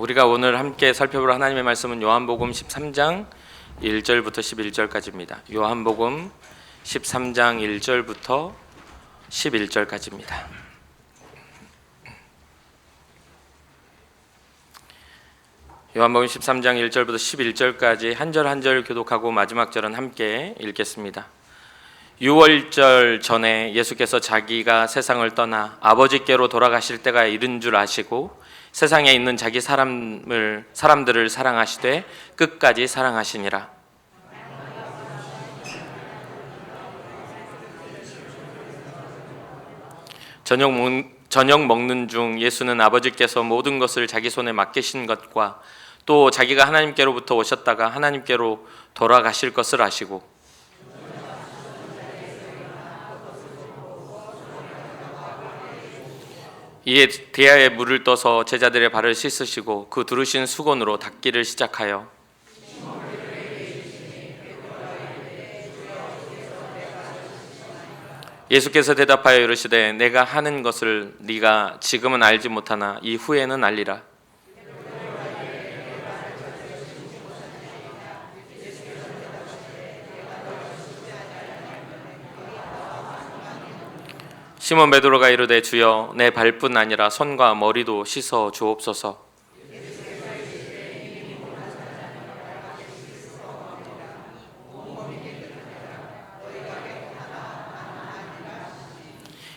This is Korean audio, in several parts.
우리가 오늘 함께 살펴볼 하나님의 말씀은 요한복음 13장 1절부터 11절까지입니다. 요한복음 13장 1절부터 11절까지입니다. 요한복음 13장 1절부터 11절까지 한 절 한 절 교독하고 마지막 절은 함께 읽겠습니다. 유월절 전에 예수께서 자기가 세상을 떠나 아버지께로 돌아가실 때가 이른 줄 아시고 세상에 있는 자기 사람들을 사랑하시되 끝까지 사랑하시니라. 저녁 먹는 중 예수는 아버지께서 모든 것을 자기 손에 맡기신 것과 또 자기가 하나님께로부터 오셨다가 하나님께로 돌아가실 것을 아시고 이에 대야에 물을 떠서 제자들의 발을 씻으시고 그 두르신 수건으로 닦기를 시작하여 예수께서 대답하여 이르시되 내가 하는 것을 네가 지금은 알지 못하나 이후에는 알리라. 시몬 베드로가 이르되 주여 내 발뿐 아니라 손과 머리도 씻어 주옵소서.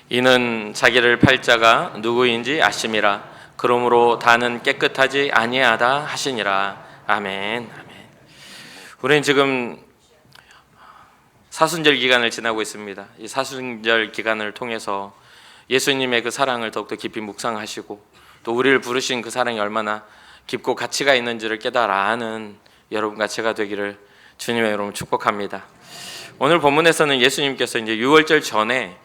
이는 자기를 팔 자가 누구인지 아심이라. 그러므로 다는 깨끗하지 아니하다 하시니라. 아멘. 아멘. 우리는 지금 사순절 기간을 지나고 있습니다. 이 사순절 기간을 통해서 예수님의 그 사랑을 더욱더 깊이 묵상하시고 또 우리를 부르신 그 사랑이 얼마나 깊고 가치가 있는지를 깨달아 아는 여러분과 제가 되기를 주님의 이름으로 축복합니다. 오늘 본문에서는 예수님께서 이제 유월절 전에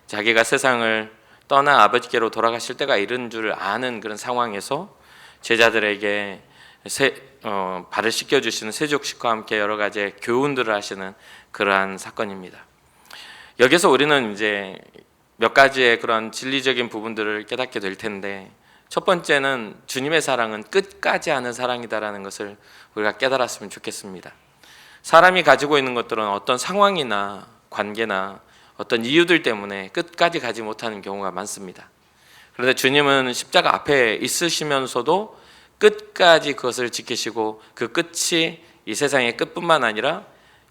자기가 세상을 떠나 아버지께로 돌아가실 때가 이른 줄 아는 그런 상황에서 제자들에게 발을 씻겨주시는 세족식과 함께 여러 가지 교훈들을 하시는 그러한 사건입니다. 여기서 우리는 이제 몇 가지의 그런 진리적인 부분들을 깨닫게 될 텐데, 첫 번째는 주님의 사랑은 끝까지 하는 사랑이다라는 것을 우리가 깨달았으면 좋겠습니다. 사람이 가지고 있는 것들은 어떤 상황이나 관계나 어떤 이유들 때문에 끝까지 가지 못하는 경우가 많습니다. 그런데 주님은 십자가 앞에 있으시면서도 끝까지 그것을 지키시고 그 끝이 이 세상의 끝뿐만 아니라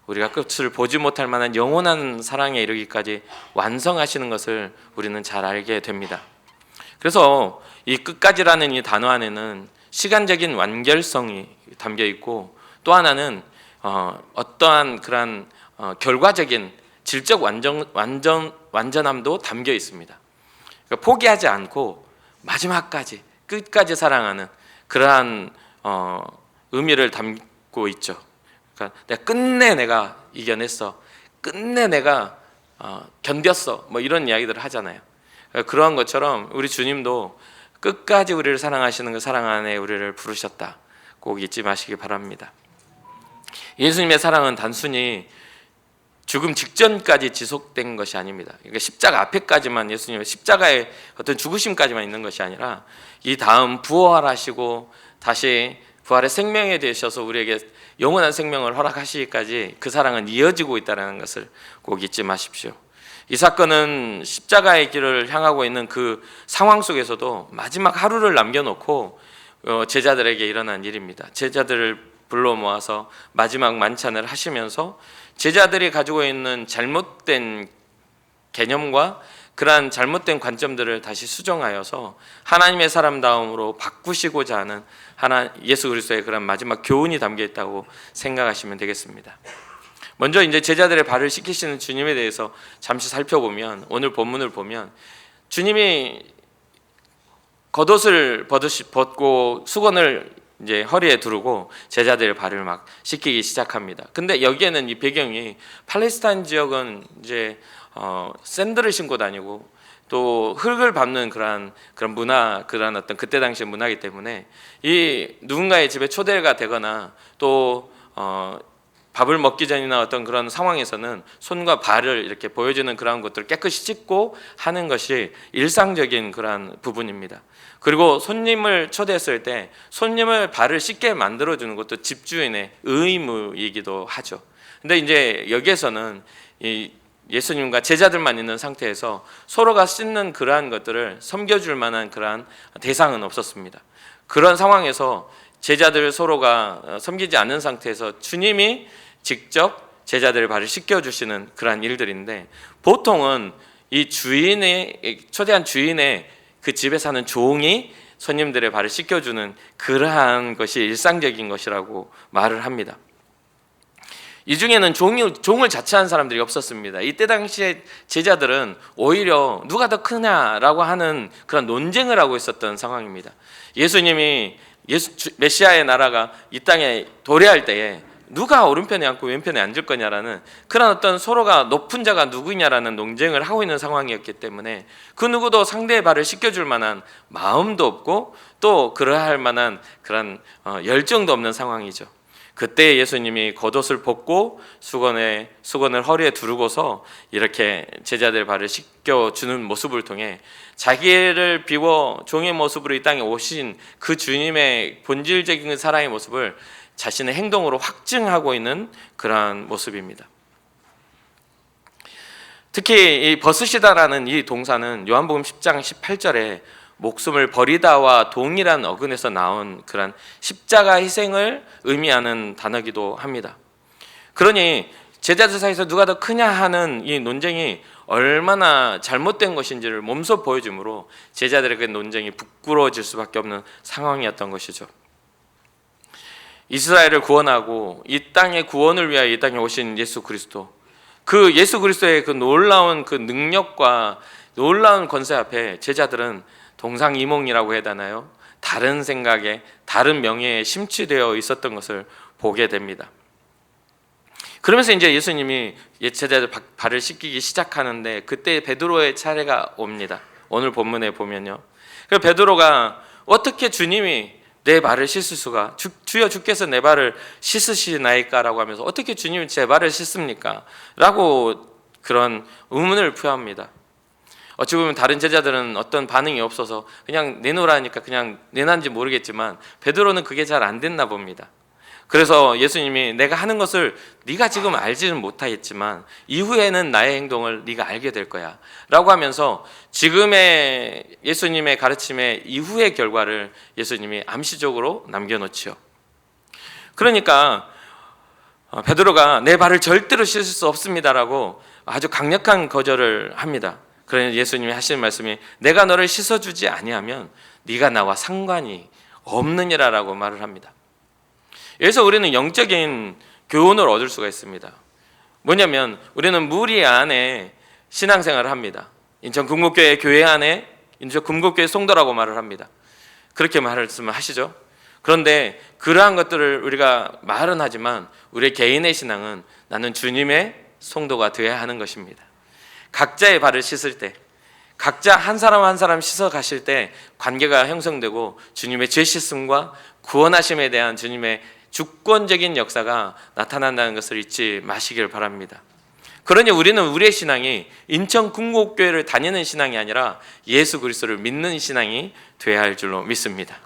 우리가 끝을 보지 못할 만한 영원한 사랑에 이르기까지 완성하시는 것을 우리는 잘 알게 됩니다. 그래서 이 끝까지라는 이 단어 안에는 시간적인 완결성이 담겨 있고 또 하나는 어떠한 그런 결과적인 질적 완전함도 담겨 있습니다. 그러니까 포기하지 않고 마지막까지 끝까지 사랑하는 그러한 의미를 담고 있죠. 그러니까 끝내 내가 이겨냈어, 끝내 내가 견뎠어, 뭐 이런 이야기들을 하잖아요. 그러니까 그러한 것처럼 우리 주님도 끝까지 우리를 사랑하시는 그 사랑 안에 우리를 부르셨다. 꼭 잊지 마시기 바랍니다. 예수님의 사랑은 단순히 죽음 직전까지 지속된 것이 아닙니다. 그러니까 십자가 앞에까지만 예수님의 십자가의 어떤 죽으심까지만 있는 것이 아니라 이 다음 부활하시고 다시 부활의 생명에 되셔서 우리에게 영원한 생명을 허락하시기까지 그 사랑은 이어지고 있다는 것을 꼭 잊지 마십시오. 이 사건은 십자가의 길을 향하고 있는 그 상황 속에서도 마지막 하루를 남겨놓고 제자들에게 일어난 일입니다. 제자들을 불러 모아서 마지막 만찬을 하시면서 제자들이 가지고 있는 잘못된 개념과 그러한 잘못된 관점들을 다시 수정하여서 하나님의 사람다움으로 바꾸시고자 하는 예수 그리스도의 그런 마지막 교훈이 담겨 있다고 생각하시면 되겠습니다. 먼저 이제 제자들의 발을 씻기시는 주님에 대해서 잠시 살펴보면, 오늘 본문을 보면 주님이 겉옷을 벗고 수건을 이제 허리에 두르고 제자들의 발을 막 씻기기 시작합니다. 근데 여기에는 이 배경이 팔레스타인 지역은 이제 샌들을 신고 다니고 또 흙을 밟는 그런 문화, 그런 어떤 그때 당시의 문화이기 때문에 이 누군가의 집에 초대가 되거나 또 밥을 먹기 전이나 어떤 그런 상황에서는 손과 발을 이렇게 보여주는 그런 것들을 깨끗이 씻고 하는 것이 일상적인 그런 부분입니다. 그리고 손님을 초대했을 때 손님을 발을 씻게 만들어주는 것도 집주인의 의무이기도 하죠. 근데 이제 여기에서는 이 예수님과 제자들만 있는 상태에서 서로가 씻는 그러한 것들을 섬겨줄 만한 그러한 대상은 없었습니다. 그런 상황에서 제자들 서로가 섬기지 않는 상태에서 주님이 직접 제자들의 발을 씻겨주시는 그러한 일들인데, 보통은 이 초대한 주인의 그 집에 사는 종이 손님들의 발을 씻겨주는 그러한 것이 일상적인 것이라고 말을 합니다. 이 중에는 종을 자처한 사람들이 없었습니다. 이때 당시에 제자들은 오히려 누가 더 크냐라고 하는 그런 논쟁을 하고 있었던 상황입니다. 예수님이 메시아의 나라가 이 땅에 도래할 때에 누가 오른편에 앉고 왼편에 앉을 거냐라는 그런 어떤 서로가 높은 자가 누구냐라는 논쟁을 하고 있는 상황이었기 때문에 그 누구도 상대의 발을 씻겨줄 만한 마음도 없고 또 그러할 만한 그런 열정도 없는 상황이죠. 그때 예수님이 겉옷을 벗고 수건을 허리에 두르고서 이렇게 제자들 발을 씻겨주는 모습을 통해 자기를 비워 종의 모습으로 이 땅에 오신 그 주님의 본질적인 사랑의 모습을 자신의 행동으로 확증하고 있는 그러한 모습입니다. 특히 이 벗으시다라는 이 동사는 요한복음 10장 18절에 목숨을 버리다와 동일한 어근에서 나온 그런 십자가 희생을 의미하는 단어이기도 합니다. 그러니 제자들 사이에서 누가 더 크냐 하는 이 논쟁이 얼마나 잘못된 것인지를 몸소 보여주므로 제자들에게 논쟁이 부끄러워질 수밖에 없는 상황이었던 것이죠. 이스라엘을 구원하고 이 땅의 구원을 위하여 이 땅에 오신 예수 그리스도, 그 예수 그리스도의 그 놀라운 그 능력과 놀라운 권세 앞에 제자들은 동상이몽이라고 해야 되나요? 다른 생각에 다른 명예에 심취되어 있었던 것을 보게 됩니다. 그러면서 이제 예수님이 제자들 발을 씻기기 시작하는데 그때 베드로의 차례가 옵니다. 오늘 본문에 보면요. 그래서 베드로가 어떻게 주님이 내 발을 씻을 수가, 주여 주께서 내 발을 씻으시나이까라고 하면서 어떻게 주님이 제 발을 씻습니까? 라고 그런 의문을 표합니다. 어찌 보면 다른 제자들은 어떤 반응이 없어서 그냥 내놓으라니까 그냥 내놨는지 모르겠지만 베드로는 그게 잘 안 됐나 봅니다. 그래서 예수님이 내가 하는 것을 네가 지금 알지는 못하겠지만 이후에는 나의 행동을 네가 알게 될 거야 라고 하면서 지금의 예수님의 가르침의 이후의 결과를 예수님이 암시적으로 남겨놓지요. 그러니까 베드로가 내 발을 절대로 씻을 수 없습니다라고 아주 강력한 거절을 합니다. 그러니 예수님이 하시는 말씀이 내가 너를 씻어주지 아니하면 네가 나와 상관이 없느니라라고 말을 합니다. 여기서 우리는 영적인 교훈을 얻을 수가 있습니다. 뭐냐면 우리는 무리 안에 신앙생활을 합니다. 인천 금곡교회 교회 안에 인천 금곡교회 성도라고 말을 합니다. 그렇게 말씀을 하시죠. 그런데 그러한 것들을 우리가 말은 하지만 우리의 개인의 신앙은 나는 주님의 성도가 되어야 하는 것입니다. 각자의 발을 씻을 때, 각자 한 사람 한 사람 씻어 가실 때 관계가 형성되고 주님의 죄 씻음과 구원하심에 대한 주님의 주권적인 역사가 나타난다는 것을 잊지 마시길 바랍니다. 그러니 우리는 우리의 신앙이 인천 금곡교회를 다니는 신앙이 아니라 예수 그리스도를 믿는 신앙이 되어야 할 줄로 믿습니다.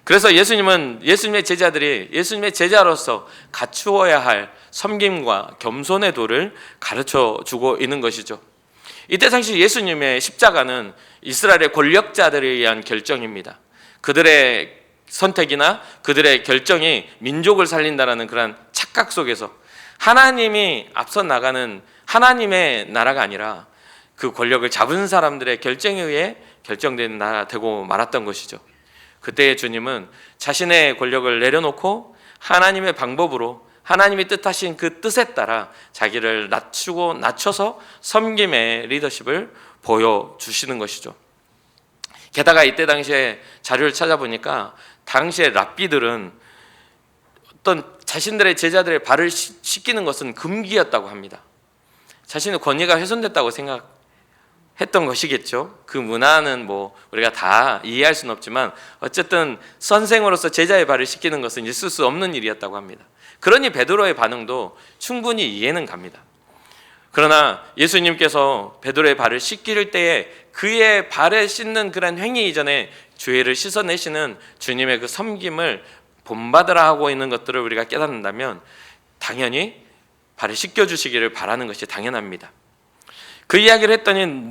그래서 예수님의 제자들이 예수님의 제자로서 갖추어야 할 섬김과 겸손의 도를 가르쳐 주고 있는 것이죠. 이때 당시 예수님의 십자가는 이스라엘의 권력자들에 의한 결정입니다. 그들의 선택이나 그들의 결정이 민족을 살린다라는 그런 착각 속에서 하나님이 앞서 나가는 하나님의 나라가 아니라 그 권력을 잡은 사람들의 결정에 의해 결정된 나라가 되고 말았던 것이죠. 그때의 주님은 자신의 권력을 내려놓고 하나님의 방법으로 하나님이 뜻하신 그 뜻에 따라 자기를 낮춰서 섬김의 리더십을 보여주시는 것이죠. 게다가 이때 당시에 자료를 찾아보니까 당시에 랍비들은 어떤 자신들의 제자들의 발을 씻기는 것은 금기였다고 합니다. 자신의 권위가 훼손됐다고 했던 것이겠죠. 그 문화는 뭐 우리가 다 이해할 수는 없지만 어쨌든 선생으로서 제자의 발을 씻기는 것은 있을 수 없는 일이었다고 합니다. 그러니 베드로의 반응도 충분히 이해는 갑니다. 그러나 예수님께서 베드로의 발을 씻길 때에 그의 발에 씻는 그런 행위 이전에 죄를 씻어내시는 주님의 그 섬김을 본받으라 하고 있는 것들을 우리가 깨닫는다면 당연히 발을 씻겨주시기를 바라는 것이 당연합니다. 그 이야기를 했더니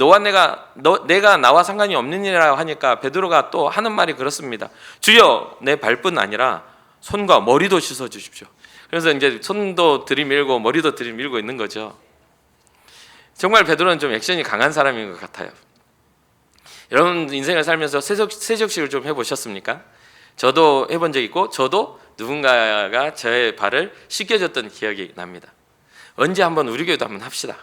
내가 나와 상관이 없는 일이라고 하니까 베드로가 또 하는 말이 그렇습니다. 주여, 내 발뿐 아니라 손과 머리도 씻어 주십시오. 그래서 이제 손도 들이밀고 머리도 들이밀고 있는 거죠. 정말 베드로는 좀 액션이 강한 사람인 것 같아요. 여러분 인생을 살면서 세족식을 좀 해보셨습니까? 저도 해본 적 있고 저도 누군가가 저의 발을 씻겨줬던 기억이 납니다. 언제 한번 우리 교회도 한번 합시다.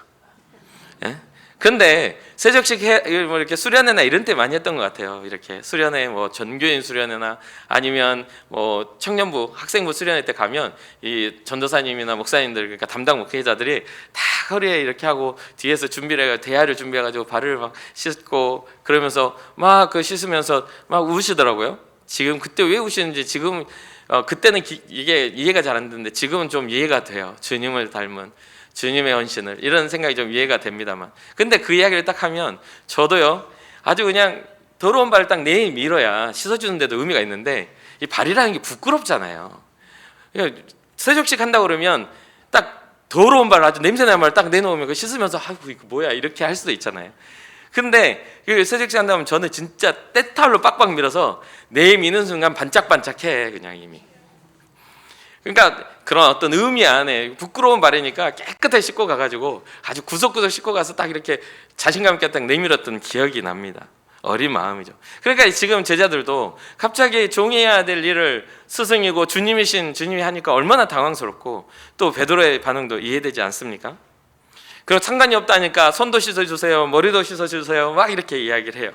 예? 근데 세족식 뭐 이렇게 수련회나 이런 때 많이 했던 것 같아요. 이렇게 수련회 뭐 전교인 수련회나 아니면 뭐 청년부 학생부 수련회 때 가면 이 전도사님이나 목사님들 그러니까 담당 목회자들이 다 허리에 이렇게 하고 뒤에서 준비를 해 대야를 준비해 가지고 발을 막 씻고 그러면서 막 그 씻으면서 막 우시더라고요. 지금 그때 왜 우시는지 지금 그때는 이게 이해가 잘 안 되는데 지금은 좀 이해가 돼요. 주님을 닮은 주님의 헌신을 이런 생각이 좀 이해가 됩니다만 근데 그 이야기를 딱 하면 저도요 아주 그냥 더러운 발을 딱 내밀어야 씻어주는데도 의미가 있는데 이 발이라는 게 부끄럽잖아요. 세족식 한다고 그러면 딱 더러운 발 아주 냄새나는 발 딱 내놓으면 그 씻으면서 아이고 이거 뭐야 이렇게 할 수도 있잖아요. 근데 그 세족식 한다면 저는 진짜 때타올로 빡빡 밀어서 내미는 순간 반짝반짝해 그냥 이미. 그러니까 그런 어떤 의미 안에 부끄러운 발이니까 깨끗하게 씻고 가가지고 아주 구석구석 씻고 가서 딱 이렇게 자신감 있게 딱 내밀었던 기억이 납니다. 어린 마음이죠. 그러니까 지금 제자들도 갑자기 종해야 될 일을 스승이고 주님이신 주님이 하니까 얼마나 당황스럽고 또 베드로의 반응도 이해되지 않습니까? 그럼 상관이 없다니까 손도 씻어주세요 머리도 씻어주세요 막 이렇게 이야기를 해요.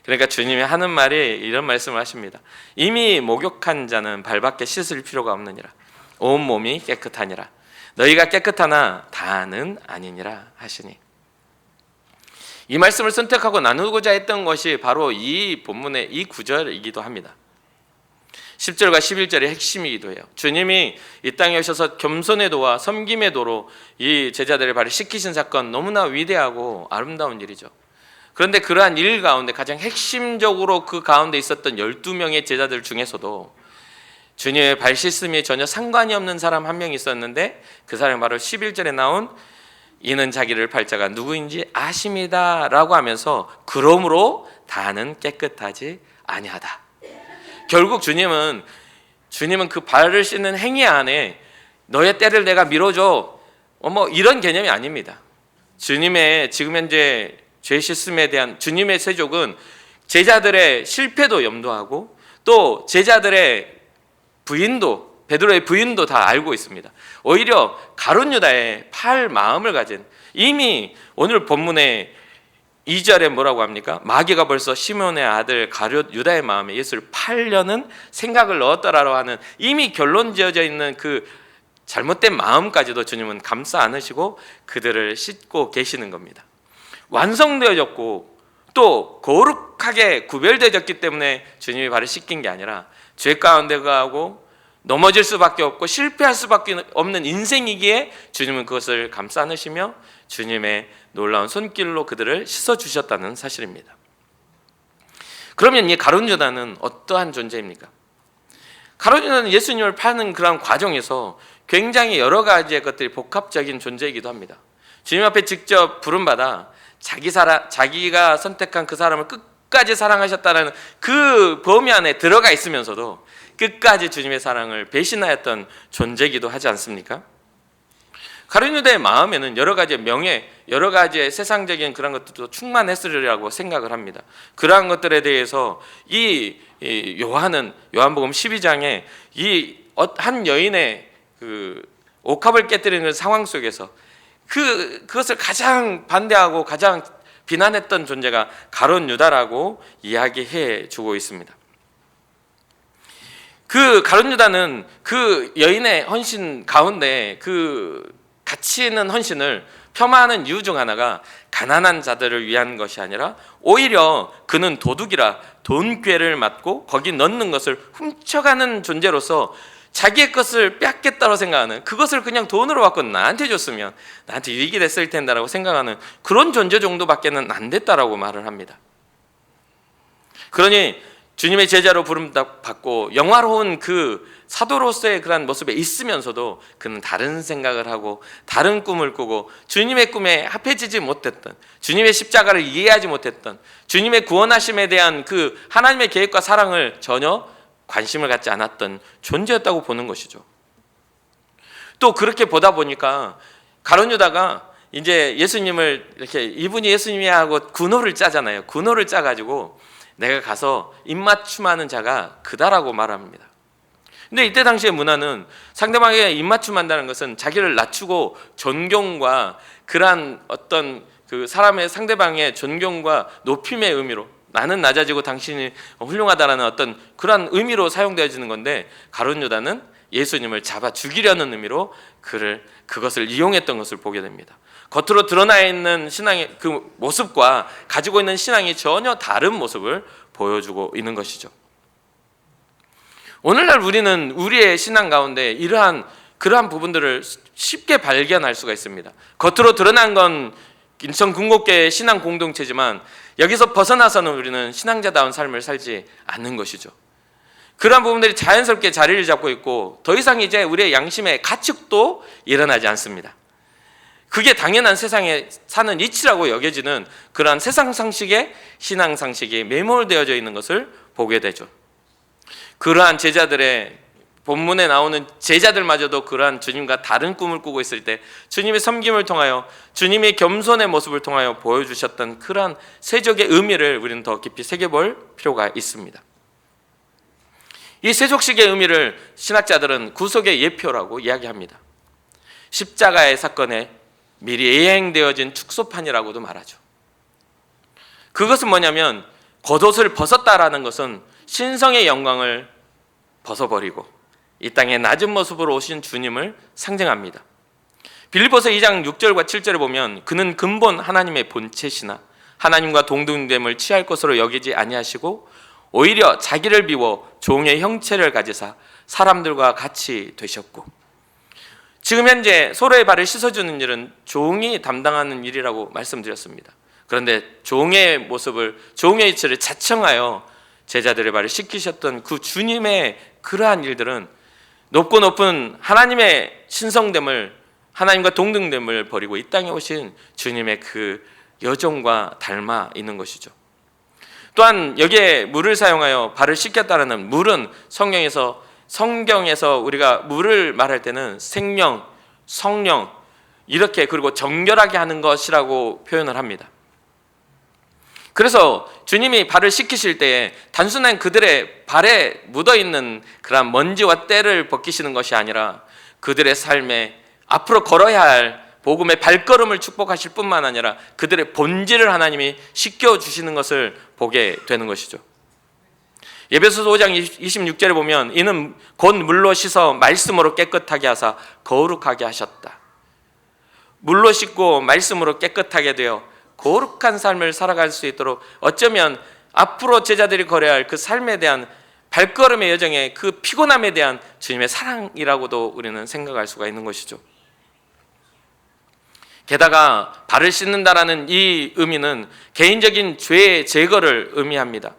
그러니까 주님이 하는 말이 이런 말씀을 하십니다. 이미 목욕한 자는 발밖에 씻을 필요가 없느니라. 온 몸이 깨끗하니라. 너희가 깨끗하나 다는 아니니라 하시니. 이 말씀을 선택하고 나누고자 했던 것이 바로 이 본문의 이 구절이기도 합니다. 10절과 11절의 핵심이기도 해요. 주님이 이 땅에 오셔서 겸손의 도와 섬김의 도로 이 제자들의 발을 씻기신 사건 너무나 위대하고 아름다운 일이죠. 그런데 그러한 일 가운데 가장 핵심적으로 그 가운데 있었던 12명의 제자들 중에서도 주님의 발 씻음이 전혀 상관이 없는 사람 한 명 있었는데 그 사람이 바로 11절에 나온 이는 자기를 팔자가 누구인지 아심이다 라고 하면서 그러므로 다는 깨끗하지 아니하다. 결국 주님은 그 발을 씻는 행위 안에 너의 때를 내가 밀어줘 뭐 이런 개념이 아닙니다. 주님의 지금 현재 죄 씻음에 대한 주님의 세족은 제자들의 실패도 염두하고 또 제자들의 부인도 베드로의 부인도 다 알고 있습니다. 오히려 가룟 유다의 팔 마음을 가진 이미 오늘 본문의 2절에 뭐라고 합니까? 마귀가 벌써 시몬의 아들 가룟 유다의 마음에 예수를 팔려는 생각을 넣었더라고 하는 이미 결론 지어져 있는 그 잘못된 마음까지도 주님은 감싸 안으시고 그들을 씻고 계시는 겁니다. 완성되어졌고 또 거룩하게 구별되어졌기 때문에 주님이 발을 씻긴 게 아니라 죄 가운데 가고 넘어질 수밖에 없고 실패할 수밖에 없는 인생이기에 주님은 그것을 감싸 안으시며 주님의 놀라운 손길로 그들을 씻어주셨다는 사실입니다. 그러면 이 가룟 유다는 어떠한 존재입니까? 가룟 유다는 예수님을 파는 그런 과정에서 굉장히 여러 가지의 것들이 복합적인 존재이기도 합니다. 주님 앞에 직접 부름받아 자기가 선택한 그 사람을 끝까지 사랑하셨다는 그 범위 안에 들어가 있으면서도 끝까지 주님의 사랑을 배신하였던 존재이기도 하지 않습니까? 가룟 유다의 마음에는 여러 가지의 명예, 여러 가지의 세상적인 그런 것들도 충만했으리라고 생각을 합니다. 그러한 것들에 대해서 이 요한복음 12장에 이 한 여인의 그 옥합을 깨뜨리는 상황 속에서 그것을 가장 반대하고 가장 비난했던 존재가 가룟 유다라고 이야기해 주고 있습니다. 그 가룟 유다는 그 여인의 헌신 가운데 그 가치 있는 헌신을 폄하하는 이유 중 하나가 가난한 자들을 위한 것이 아니라 오히려 그는 도둑이라 돈꾀를 맞고 거기 넣는 것을 훔쳐가는 존재로서 자기의 것을 뺏겠다고 생각하는, 그것을 그냥 돈으로 받고 나한테 줬으면 나한테 유익이 됐을 텐데라고 생각하는 그런 존재 정도밖에는 안 됐다라고 말을 합니다. 그러니 주님의 제자로 부름받고 영화로운 그 사도로서의 그런 모습에 있으면서도 그는 다른 생각을 하고 다른 꿈을 꾸고 주님의 꿈에 합해지지 못했던, 주님의 십자가를 이해하지 못했던, 주님의 구원하심에 대한 그 하나님의 계획과 사랑을 전혀 관심을 갖지 않았던 존재였다고 보는 것이죠. 또 그렇게 보다 보니까 가룟 유다가 이제 예수님을 이렇게 이분이 예수님이야 하고 군호를 짜잖아요. 군호를 짜가지고 내가 가서 입맞춤하는 자가 그다라고 말합니다. 근데 이때 당시의 문화는 상대방에게 입맞춤한다는 것은 자기를 낮추고 존경과 그러한 어떤 그 사람의 상대방의 존경과 높임의 의미로, 나는 낮아지고 당신이 훌륭하다라는 어떤 그러한 의미로 사용되어지는 건데, 가룟 유다는 예수님을 잡아 죽이려는 의미로 그것을 이용했던 것을 보게 됩니다. 겉으로 드러나 있는 신앙의 그 모습과 가지고 있는 신앙이 전혀 다른 모습을 보여주고 있는 것이죠. 오늘날 우리는 우리의 신앙 가운데 그러한 부분들을 쉽게 발견할 수가 있습니다. 겉으로 드러난 건 인천 궁곡교회의 신앙 공동체지만 여기서 벗어나서는 우리는 신앙자다운 삶을 살지 않는 것이죠. 그러한 부분들이 자연스럽게 자리를 잡고 있고 더 이상 이제 우리의 양심의 가축도 일어나지 않습니다. 그게 당연한 세상에 사는 이치라고 여겨지는 그러한 세상 상식의 신앙 상식이 매몰되어져 있는 것을 보게 되죠. 그러한 제자들의 본문에 나오는 제자들마저도 그러한 주님과 다른 꿈을 꾸고 있을 때 주님의 섬김을 통하여 주님의 겸손의 모습을 통하여 보여주셨던 그러한 세족의 의미를 우리는 더 깊이 새겨볼 필요가 있습니다. 이 세족식의 의미를 신학자들은 구속의 예표라고 이야기합니다. 십자가의 사건에 미리 예행되어진 축소판이라고도 말하죠. 그것은 뭐냐면 겉옷을 벗었다라는 것은 신성의 영광을 벗어버리고 이 땅에 낮은 모습으로 오신 주님을 상징합니다. 빌립보서 2장 6절과 7절에 보면 그는 근본 하나님의 본체시나 하나님과 동등됨을 취할 것으로 여기지 아니하시고 오히려 자기를 비워 종의 형체를 가지사 사람들과 같이 되셨고, 지금 현재 서로의 발을 씻어주는 일은 종이 담당하는 일이라고 말씀드렸습니다. 그런데 종의 모습을, 종의 이치를 자청하여 제자들의 발을 씻기셨던 그 주님의 그러한 일들은 높고 높은 하나님의 신성됨을, 하나님과 동등됨을 버리고 이 땅에 오신 주님의 그 여정과 닮아 있는 것이죠. 또한 여기에 물을 사용하여 발을 씻겼다는 물은 성경에서 우리가 물을 말할 때는 생명, 성령 이렇게 그리고 정결하게 하는 것이라고 표현을 합니다. 그래서 주님이 발을 씻기실 때에 단순한 그들의 발에 묻어있는 그런 먼지와 때를 벗기시는 것이 아니라 그들의 삶에 앞으로 걸어야 할 복음의 발걸음을 축복하실 뿐만 아니라 그들의 본질을 하나님이 씻겨주시는 것을 보게 되는 것이죠. 에베소서 5장 26절에 보면 이는 곧 물로 씻어 말씀으로 깨끗하게 하사 거룩하게 하셨다. 물로 씻고 말씀으로 깨끗하게 되어 거룩한 삶을 살아갈 수 있도록 어쩌면 앞으로 제자들이 걸어야 할 그 삶에 대한 발걸음의 여정의 그 피곤함에 대한 주님의 사랑이라고도 우리는 생각할 수가 있는 것이죠. 게다가 발을 씻는다라는 이 의미는 개인적인 죄의 제거를 의미합니다.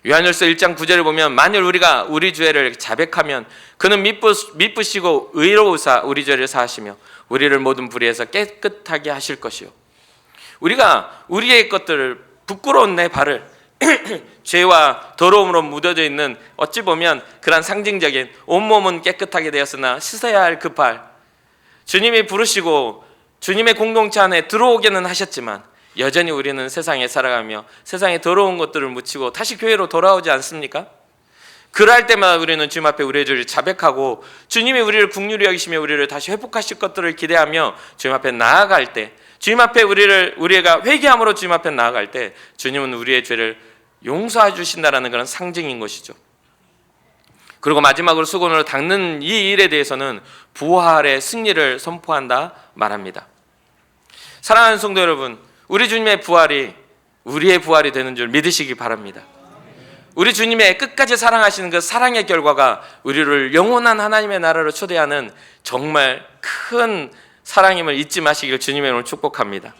요한일서 1장 9절을 보면 만일 우리가 우리 죄를 자백하면 그는 미쁘시고 의로우사 우리 죄를 사하시며 우리를 모든 불의에서 깨끗하게 하실 것이요. 우리가 우리의 것들을, 부끄러운 내 발을 죄와 더러움으로 묻어져 있는 어찌 보면 그런 상징적인 온몸은 깨끗하게 되었으나 씻어야 할 그 발, 주님이 부르시고 주님의 공동체 안에 들어오게는 하셨지만 여전히 우리는 세상에 살아가며 세상에 더러운 것들을 묻히고 다시 교회로 돌아오지 않습니까? 그럴 때마다 우리는 주님 앞에 우리의 죄를 자백하고 주님이 우리를 긍휼히 여기시며 우리를 다시 회복하실 것들을 기대하며 주님 앞에 나아갈 때, 주님 앞에 우리가 회개함으로 주님 앞에 나아갈 때 주님은 우리의 죄를 용서해 주신다라는 그런 상징인 것이죠. 그리고 마지막으로 수건으로 닦는 이 일에 대해서는 부활의 승리를 선포한다 말합니다. 사랑하는 성도 여러분, 우리 주님의 부활이 우리의 부활이 되는 줄 믿으시기 바랍니다. 우리 주님의 끝까지 사랑하시는 그 사랑의 결과가 우리를 영원한 하나님의 나라로 초대하는 정말 큰 사랑임을 잊지 마시길 주님의 이름으로 축복합니다.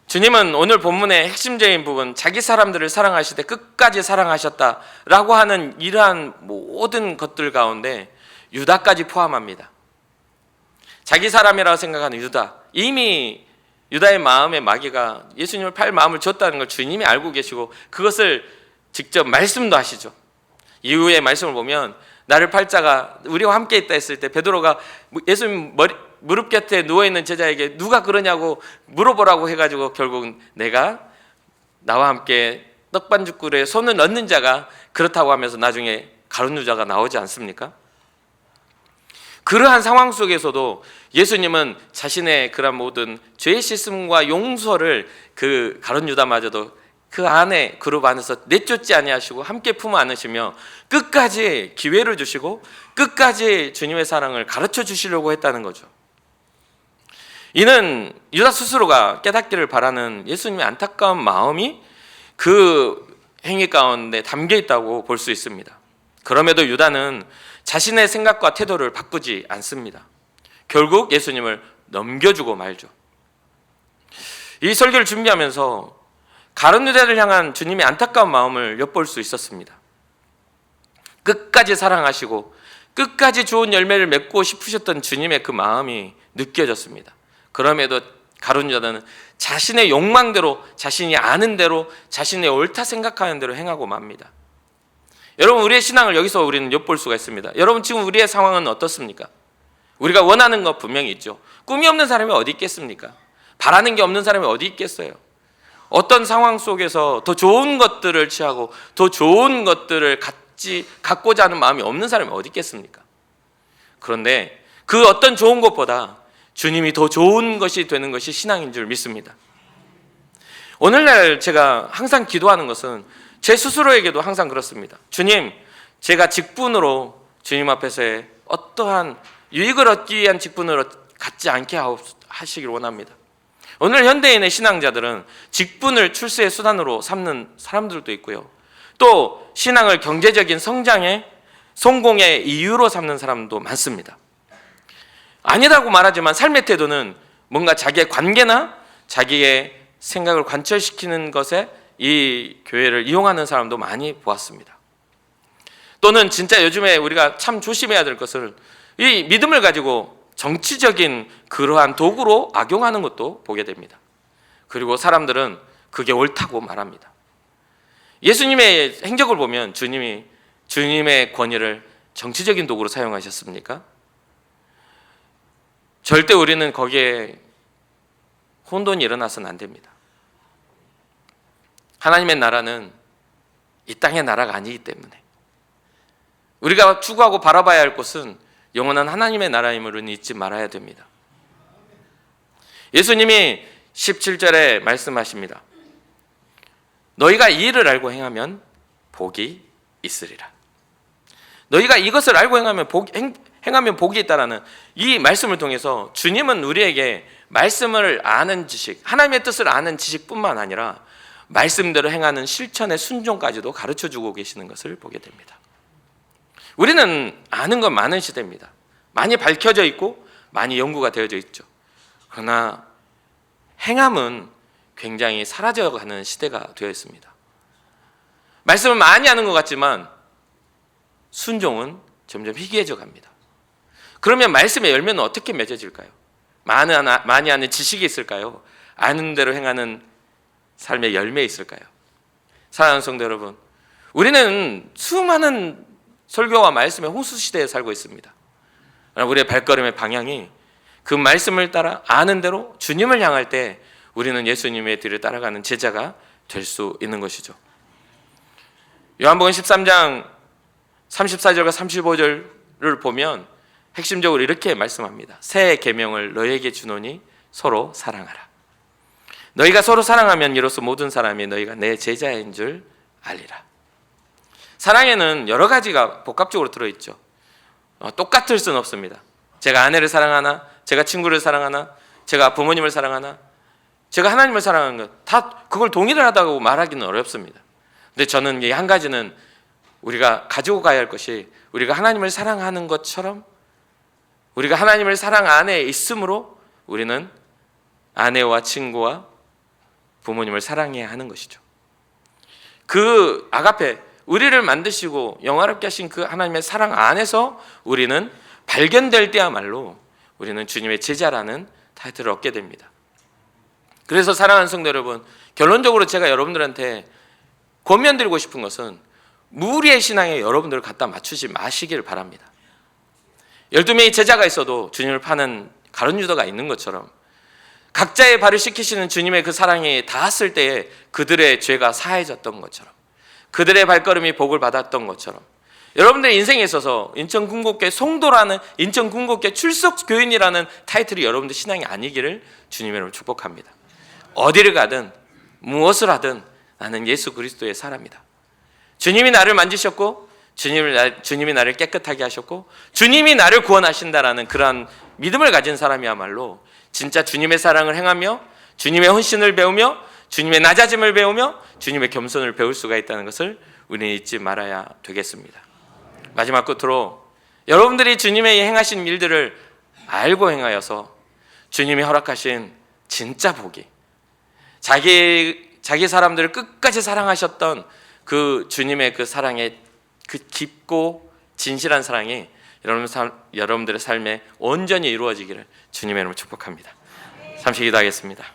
주님은 오늘 본문의 핵심적인 부분, 자기 사람들을 사랑하실 때 끝까지 사랑하셨다라고 하는 이러한 모든 것들 가운데 유다까지 포함합니다. 자기 사람이라고 생각하는 유다, 이미 유다의 마음의 마귀가 예수님을 팔 마음을 줬다는 걸 주님이 알고 계시고 그것을 직접 말씀도 하시죠. 이후의 말씀을 보면 나를 팔 자가 우리와 함께 있다 했을 때 베드로가 예수님 무릎 곁에 누워있는 제자에게 누가 그러냐고 물어보라고 해가지고 결국은 내가 나와 함께 떡반죽굴에 손을 넣는 자가 그렇다고 하면서 나중에 가룟 유다가 나오지 않습니까? 그러한 상황 속에서도 예수님은 자신의 그런 모든 죄의 씻음과 용서를 그 가룟 유다마저도 그 안에 그룹 안에서 내쫓지 아니하시고 함께 품어 안으시며 끝까지 기회를 주시고 끝까지 주님의 사랑을 가르쳐 주시려고 했다는 거죠. 이는 유다 스스로가 깨닫기를 바라는 예수님의 안타까운 마음이 그 행위 가운데 담겨 있다고 볼 수 있습니다. 그럼에도 유다는 자신의 생각과 태도를 바꾸지 않습니다. 결국 예수님을 넘겨주고 말죠. 이 설교를 준비하면서 가룟 유다를 향한 주님의 안타까운 마음을 엿볼 수 있었습니다. 끝까지 사랑하시고 끝까지 좋은 열매를 맺고 싶으셨던 주님의 그 마음이 느껴졌습니다. 그럼에도 가룟 유다는 자신의 욕망대로, 자신이 아는 대로, 자신의 옳다 생각하는 대로 행하고 맙니다. 여러분, 우리의 신앙을 여기서 우리는 엿볼 수가 있습니다. 여러분, 지금 우리의 상황은 어떻습니까? 우리가 원하는 것 분명히 있죠. 꿈이 없는 사람이 어디 있겠습니까? 바라는 게 없는 사람이 어디 있겠어요? 어떤 상황 속에서 더 좋은 것들을 취하고 더 좋은 것들을 갖고자 하는 마음이 없는 사람이 어디 있겠습니까? 그런데 그 어떤 좋은 것보다 주님이 더 좋은 것이 되는 것이 신앙인 줄 믿습니다. 오늘날 제가 항상 기도하는 것은 제 스스로에게도 항상 그렇습니다. 주님, 제가 직분으로 주님 앞에서의 어떠한 유익을 얻기 위한 직분을 갖지 않게 하시길 원합니다. 오늘 현대인의 신앙자들은 직분을 출세의 수단으로 삼는 사람들도 있고요. 또 신앙을 경제적인 성공의 이유로 삼는 사람도 많습니다. 아니라고 말하지만 삶의 태도는 뭔가 자기의 관계나 자기의 생각을 관철시키는 것에 이 교회를 이용하는 사람도 많이 보았습니다. 또는 진짜 요즘에 우리가 참 조심해야 될 것은 이 믿음을 가지고 정치적인 그러한 도구로 악용하는 것도 보게 됩니다. 그리고 사람들은 그게 옳다고 말합니다. 예수님의 행적을 보면 주님이 주님의 권위를 정치적인 도구로 사용하셨습니까? 절대 우리는 거기에 혼돈이 일어나서는 안 됩니다. 하나님의 나라는 이 땅의 나라가 아니기 때문에 우리가 추구하고 바라봐야 할 곳은 영원한 하나님의 나라임을 잊지 말아야 됩니다. 예수님이 17절에 말씀하십니다. 너희가 이 일을 알고 행하면 복이 있으리라. 너희가 이것을 알고 행하면 복이 있다라는 이 말씀을 통해서 주님은 우리에게 말씀을 아는 지식, 하나님의 뜻을 아는 지식뿐만 아니라 말씀대로 행하는 실천의 순종까지도 가르쳐주고 계시는 것을 보게 됩니다. 우리는 아는 건 많은 시대입니다. 많이 밝혀져 있고 많이 연구가 되어져 있죠. 그러나 행함은 굉장히 사라져가는 시대가 되어 있습니다. 말씀을 많이 아는 것 같지만 순종은 점점 희귀해져 갑니다. 그러면 말씀의 열매는 어떻게 맺어질까요? 많이 아는 지식이 있을까요? 아는 대로 행하는 삶의 열매 있을까요? 사랑하는 성도 여러분, 우리는 수많은 설교와 말씀의 홍수 시대에 살고 있습니다. 우리의 발걸음의 방향이 그 말씀을 따라 아는 대로 주님을 향할 때 우리는 예수님의 뒤를 따라가는 제자가 될 수 있는 것이죠. 요한복음 13장 34절과 35절을 보면 핵심적으로 이렇게 말씀합니다. 새 계명을 너희에게 주노니 서로 사랑하라. 너희가 서로 사랑하면 이로써 모든 사람이 너희가 내 제자인 줄 알리라. 사랑에는 여러 가지가 복합적으로 들어있죠. 똑같을 수는 없습니다. 제가 아내를 사랑하나, 제가 친구를 사랑하나, 제가 부모님을 사랑하나, 제가 하나님을 사랑하는 것, 다 그걸 동의를 하다고 말하기는 어렵습니다. 근데 저는 이 한 가지는 우리가 가지고 가야 할 것이, 우리가 하나님을 사랑하는 것처럼 우리가 하나님을 사랑 안에 있으므로 우리는 아내와 친구와 부모님을 사랑해야 하는 것이죠. 그 아가페, 우리를 만드시고 영화롭게 하신 그 하나님의 사랑 안에서 우리는 발견될 때야말로 우리는 주님의 제자라는 타이틀을 얻게 됩니다. 그래서 사랑하는 성도 여러분, 결론적으로 제가 여러분들한테 권면드리고 싶은 것은 무리의 신앙에 여러분들을 갖다 맞추지 마시길 바랍니다. 12명의 제자가 있어도 주님을 파는 가룟 유다가 있는 것처럼 각자의 발을 씻기시는 주님의 그 사랑이 닿았을 때에 그들의 죄가 사해졌던 것처럼, 그들의 발걸음이 복을 받았던 것처럼, 여러분들의 인생에 있어서 인천궁곡교 송도라는, 인천궁곡교 출석교인이라는 타이틀이 여러분들 신앙이 아니기를 주님의 이름으로 축복합니다. 어디를 가든 무엇을 하든 나는 예수 그리스도의 사람이다. 주님이 나를 만지셨고 주님이 나를 깨끗하게 하셨고 주님이 나를 구원하신다라는 그러한 믿음을 가진 사람이야말로 진짜 주님의 사랑을 행하며 주님의 헌신을 배우며 주님의 낮아짐을 배우며 주님의 겸손을 배울 수가 있다는 것을 우리는 잊지 말아야 되겠습니다. 마지막 끝으로 여러분들이 주님의 행하신 일들을 알고 행하여서 주님이 허락하신 진짜 복이, 자기 사람들을 끝까지 사랑하셨던 그 주님의 그 사랑의 그 깊고 진실한 사랑이 여러분들의 삶에 온전히 이루어지기를 주님의 이름으로 축복합니다. 잠시 기도하겠습니다.